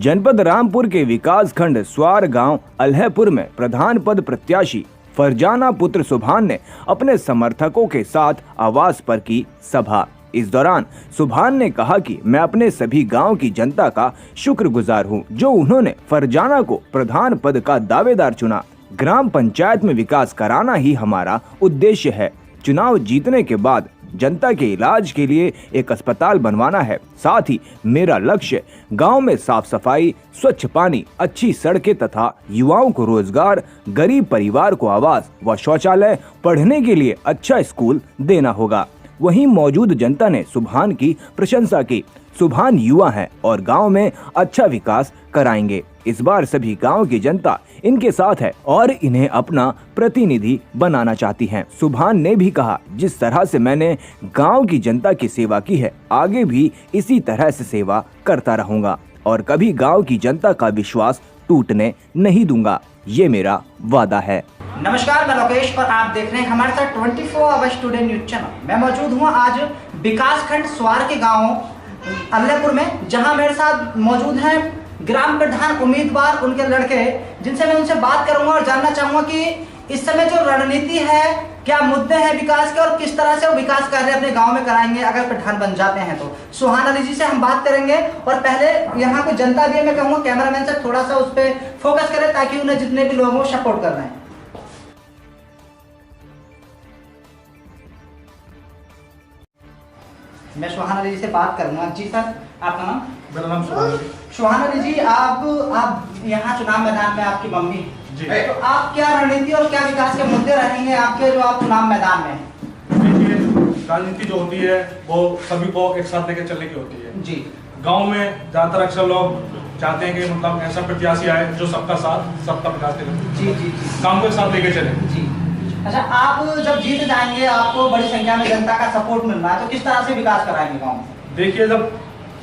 जनपद रामपुर के विकास खंड स्वार गांव अल्हैपुर में प्रधान पद प्रत्याशी फरजाना पुत्र सुभान ने अपने समर्थकों के साथ आवास पर की सभा। इस दौरान सुभान ने कहा कि मैं अपने सभी गांव की जनता का शुक्रगुजार हूं, जो उन्होंने फरजाना को प्रधान पद का दावेदार चुना। ग्राम पंचायत में विकास कराना ही हमारा उद्देश्य है। चुनाव जीतने के बाद जनता के इलाज के लिए एक अस्पताल बनवाना है। साथ ही मेरा लक्ष्य गांव में साफ सफाई, स्वच्छ पानी, अच्छी सड़कें तथा युवाओं को रोजगार, गरीब परिवार को आवास व शौचालय, पढ़ने के लिए अच्छा स्कूल देना होगा। वहीं मौजूद जनता ने सुभान की प्रशंसा की। सुभान युवा हैं और गांव में अच्छा विकास कराएंगे। इस बार सभी गांव की जनता इनके साथ है और इन्हें अपना प्रतिनिधि बनाना चाहती है। सुभान ने भी कहा, जिस तरह से मैंने गांव की जनता की सेवा की है, आगे भी इसी तरह से सेवा करता रहूंगा और कभी गांव की जनता का विश्वास टूटने नहीं दूंगा। ये मेरा वादा है। नमस्कार, मैं लोकेश और आप देख रहे हैं हमारे साथ 24 आवर स्टूडेंट न्यूज चैनल। मैं मौजूद हूँ आज विकास खंड स्वार के गांव अल्हैपुर में, जहां मेरे साथ मौजूद हैं ग्राम प्रधान उम्मीदवार, उनके लड़के, जिनसे मैं उनसे बात करूंगा और जानना चाहूंगा कि इस समय जो रणनीति है, क्या मुद्दे हैं विकास के और किस तरह से वो विकास कार्य अपने गांव में कराएंगे अगर प्रधान बन जाते हैं तो। सुहान अली जी से हम बात करेंगे और पहले यहाँ कोई जनता भी है, मैं कहूँगा कैमरामैन से थोड़ा सा उस पर फोकस करें ताकि उन्हें जितने भी लोग वो सपोर्ट कर रहे हैं। मैं सुहान अली जी से बात करूंगा। जी सर, आपका नाम? मेरा नाम सुहान अली। सुहान अली जी, आप यहाँ चुनाव मैदान में, आपकी मम्मी जी, तो आप क्या रणनीति और क्या विकास के मुद्दे रहेंगे आपके जो आप चुनाव मैदान में? देखिए, राजनीति जो होती है वो सभी को एक साथ लेकर चलने की होती है। जी, गांव में ज्यादातर अक्सर लोग चाहते हैं कि मतलब ऐसा प्रत्याशी आए जो सबका साथ सबका विकास करे। जी जी जी, काम को एक साथ लेके चले। जी। अच्छा, आप जब जीत जाएंगे, आपको बड़ी संख्या में जनता का सपोर्ट मिल रहा है, तो किस तरह से विकास कराएंगे गाँव में? देखिए, जब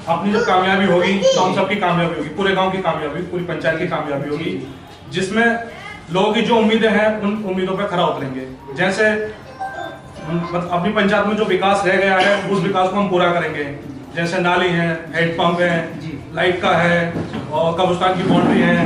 अपनी जो कामयाबी होगी तो हम सबकी कामयाबी होगी, पूरे गांव की कामयाबी, पूरी पंचायत की कामयाबी होगी, जिसमें लोगों की जो उम्मीदें हैं उन उम्मीदों पर खरा उतरेंगे। जैसे मतलब अपनी पंचायत में जो विकास रह गया है उस विकास को हम पूरा करेंगे। जैसे नाली है, हैंडपंप है, लाइट का है और कब्रिस्तान की बाउंड्री है,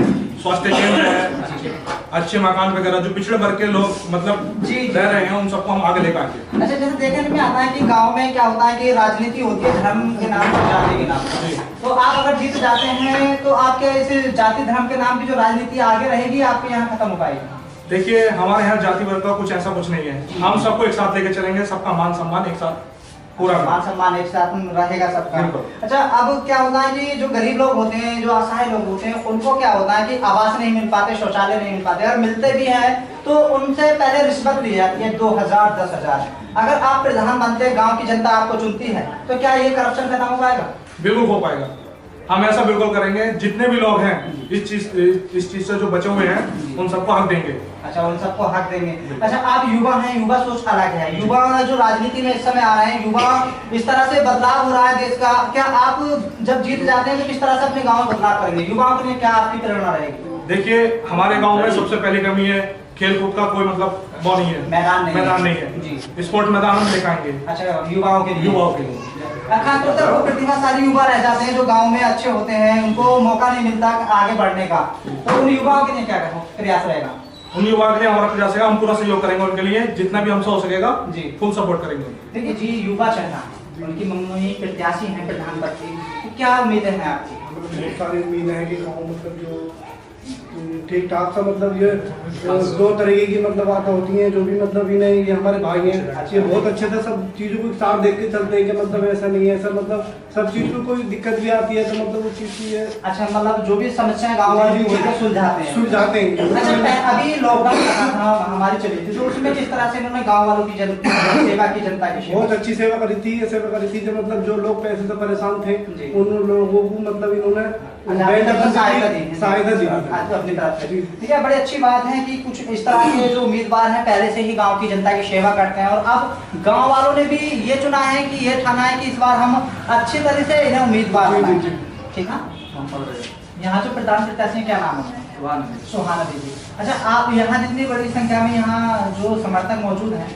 स्वास्थ्य केंद्र है, अच्छे मकान वगैरह जो पिछड़े वर्ग के लोग मतलब रह रहे हैं उन सबको हम आगे लेकर आएंगे। अच्छा, जैसे देखने में आता है कि गांव में क्या होता है कि राजनीति होती है धर्म के नाम पर, जाति के नाम पर। तो आप अगर जीत जाते हैं तो आपके इस जाति धर्म के नाम की जो राजनीति आगे रहेगी, आपके यहाँ खत्म हो पाएगी? देखिए, हमारे यहाँ जाति वर्ग का कुछ ऐसा कुछ नहीं है। हम सबको एक साथ लेके चलेंगे, सबका मान सम्मान एक साथ पूरा, मान सम्मान एक साथ रहेगा सबका। अच्छा, अब क्या होता है कि जो गरीब लोग होते हैं, जो असहाय लोग होते हैं, उनको क्या होता है कि आवास नहीं मिल पाते, शौचालय नहीं मिल पाते, अगर मिलते भी हैं तो उनसे पहले रिश्वत ली जाती है 2000 10,000। अगर आप प्रधान बनते, गांव की जनता आपको चुनती है, तो क्या ये करप्शन खत्म हो पाएगा? बिल्कुल हो पाएगा। हम ऐसा बिल्कुल करेंगे। जितने भी लोग हैं इस चीज से जो बचे हुए हैं उन सबको हक देंगे। अच्छा, उन सबको हक देंगे। अच्छा, आप युवा हैं, युवा सोच अलग है। युवा जो राजनीति में इस समय आ रहे हैं, युवा इस तरह से बदलाव हो रहा है देश का, क्या आप जब जीत जाते हैं तो किस तरह से अपने गाँव में बदलाव करेंगे? युवाओं के लिए क्या आपकी प्रेरणा रहेगी? देखिए, हमारे गांव में सबसे पहली कमी है खेल कूद का कोई मतलब वो नहीं है, मैदान नहीं है जी। स्पोर्ट मैदान हम दिखाएंगे। अच्छा, युवाओं के लिए खासतौर पर वो प्रतिभाशाली युवा रह जाते हैं जो गांव में अच्छे होते हैं, उनको मौका नहीं मिलता आगे बढ़ने का, तो उन युवाओं के लिए क्या प्रयास रहेगा? उन युवाओं के लिए हमारा प्रयास है, हम पूरा सहयोग करेंगे उनके लिए, जितना भी हमसे हो सकेगा जी, फुल सपोर्ट करेंगे। देखिए जी, युवा चेहरा, उनकी मम्मी प्रत्याशी हैं प्रधान पद की, तो क्या उम्मीदें हैं आपकी? बहुत सारी उम्मीदें हैं कि गाँव मतलब जो ठीक ठाक सा मतलब ये दो तरीके की मतलब बातें होती हैं, जो भी मतलब इन्हें, ये हमारे भाई हैं, ये बहुत अच्छे से सब चीज़ों को साथ देख के चलते हैं कि मतलब ऐसा नहीं है, ऐसा मतलब सब चीज़ को कोई दिक्कत भी आती है तो मतलब उस चीज़ की है। अच्छा, मतलब जो भी समस्याएं गाँव वाली सुलझाते हैं। अच्छा, अभी लॉकडाउन हमारी चली थी, तो उसमें किस तरह से इन्होंने गाँव वालों की सेवा की, जनता की बहुत अच्छी सेवा करी थी। ये सेवा करी थी जो मतलब जो लोग पैसे से परेशान थे उन लोगों को मतलब इन्होंने सहायता दी अपनी तरफ से। ठीक है, बड़ी अच्छी बात है कि कुछ इस तरह के जो उम्मीदवार हैं पहले से ही गांव की जनता की सेवा करते हैं और अब गांव वालों ने भी ये चुना है कि ये ठाना है कि इस बार हम अच्छी तरह से इन्हें उम्मीदवार बनाएं। ठीक है, यहाँ जो प्रधान प्रत्याशी क्या नाम है? सुहान अली जी। अच्छा, आप यहाँ जितनी बड़ी संख्या में यहाँ जो समर्थक मौजूद हैं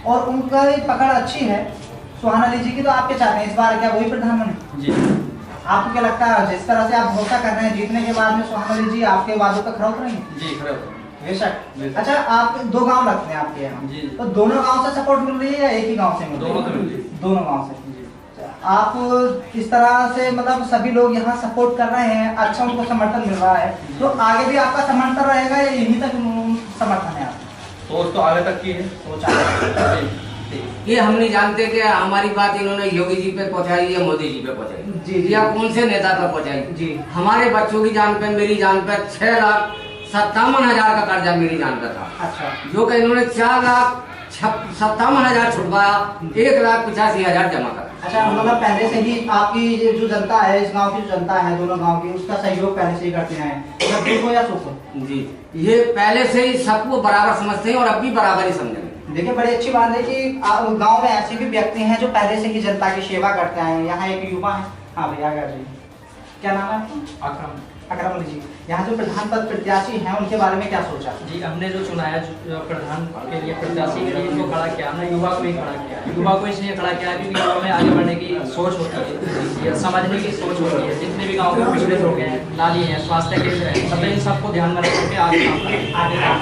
और उनका पकड़ अच्छी है सुहान अली जी की, तो आपके चाहते हैं इस बार क्या वही प्रधान बने? आपको क्या लगता है जिस तरह से आप भरोसा कर रहे हैं जीतने के बाद में सुहाना जी आपके वादों पे खरा उतरेंगे? जी खड़े होते बेशक। अच्छा, आप 2 गांव लगते हैं आपके यहाँ, जी। तो दोनों गांव से सपोर्ट मिल रही है या एक ही गांव से मिल रही है? दोनों से मिल रही है। दोनों गांव से। आप इस तरह से मतलब सभी लोग यहाँ सपोर्ट कर रहे हैं, अच्छा उनको समर्थन मिल रहा है, तो आगे भी आपका समर्थन रहेगा या यहीं तक समर्थन है आपका? सोच तो आगे तक की है। सोच आगे। ये हम नहीं जानते कि हमारी बात इन्होंने योगी जी पे पहुंचाई या मोदी जी पे पहुंचाई जी। या कौन से नेता पे पहुंचाई जी। हमारे बच्चों की जान पे, मेरी जान पे 6,57,000 का कर्जा मेरी जान पे था। अच्छा। जो कि इन्होंने 4,57,000 छुटवाया, 1,85,000 जमा करा। अच्छा, मतलब पहले से ही आपकी ये जो जनता है, इस गांव की जो जनता है, दोनों गांव की, उसका सहयोग पहले से ही करते हैं, मतलब दुख हो या सुख हो? जी, ये पहले से ही सबको बराबर समझते हैं और अब भी बराबर ही समझेंगे। देखिए, बड़ी अच्छी बात है कि गांव में ऐसे भी व्यक्ति हैं जो पहले से ही जनता की सेवा करते हैं। यहाँ एक युवा है, हाँ भैया कर जी, क्या नाम है आपका? अकरम अकरम जी। यहाँ जो प्रधान पद प्रत्याशी हैं उनके बारे में क्या सोचा? जी, हमने जो चुना है जो प्रधान के लिए, प्रत्याशी के लिए जो खड़ा किया, हमने युवा को ही खड़ा किया। युवा को इसलिए खड़ा किया क्योंकि युवा में आगे बढ़ने की सोच होती है, समझने की सोच होती है। जितने भी गाँव के पिछड़े लोग हैं, नाली हैं, स्वास्थ्य केंद्र है, सब इन सबको ध्यान में रख करके आगे काम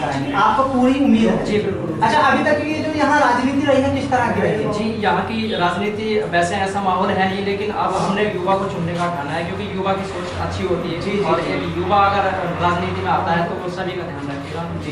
करेंगे। आपको पूरी उम्मीद है? जी बिल्कुल। अच्छा, अभी तक की जो यहाँ राजनीति रही है किस तरह की रही है? जी, यहाँ की राजनीति वैसे ऐसा माहौल है नहीं, लेकिन अब हमने युवा को चुनने का ठाना है क्योंकि युवा की सोच अच्छी होती है। और एक युवा अगर राजनीति में आता है तो वो सभी का ध्यान रखेगा। जी।